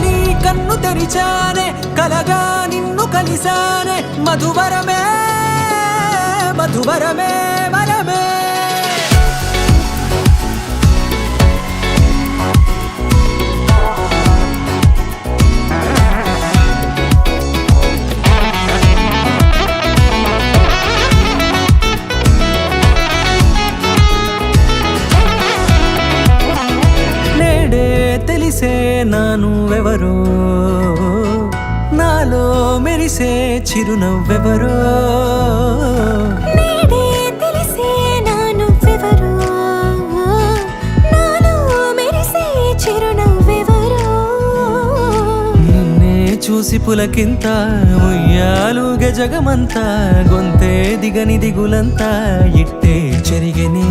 కానీ కన్ను తెరిచానే కలగా నిన్ను కలిసానే మధువరమే మధువరమే వరమే తెలిసే నానువెవరో నాలో మెరిసే చిరునవ్వెవరో నేడే తెలిసే నానువెవరో నాలో మెరిసే చిరునవ్వెవరో నిన్నే చూసి పులకింత ఉయ్యాలుగే జగమంతా గొంతే దిగని దిగులంతా ఇట్టే చెరిగని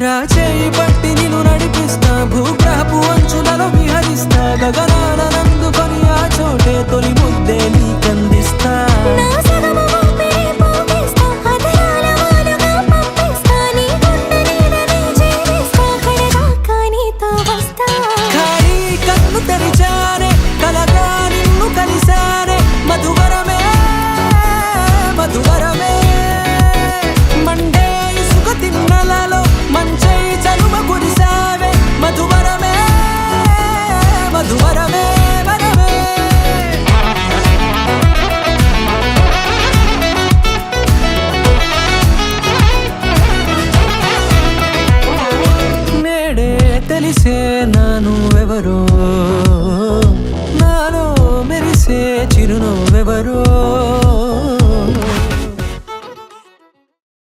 రాచేయి పట్టి నిన్ను నడిపిస్తా భూగ్రహపు అంచులలో విహరిస్తా గగనాల నందుకొని ఆ చోటే తొలి ముద్దే నీకందిస్తా నా సగము ఊపిరి పోగిస్తా అధరాల వాలుగా పంపిస్తా నీ గుండె నీడనే చేరిస్తా కడదాకా నీతో వస్తా కానీ కన్ను తెరిచానే కలగా నిన్ను కలిసానే మధువరమే మధువరమే మండే ఇసుక తిన్నలలో మంచై చలుమ కురిసావే మధువరమే మధువరమే వరమే నేడే తెలిసే నానువెవరో నాలో మెరిసే చిరునవ్వెవరో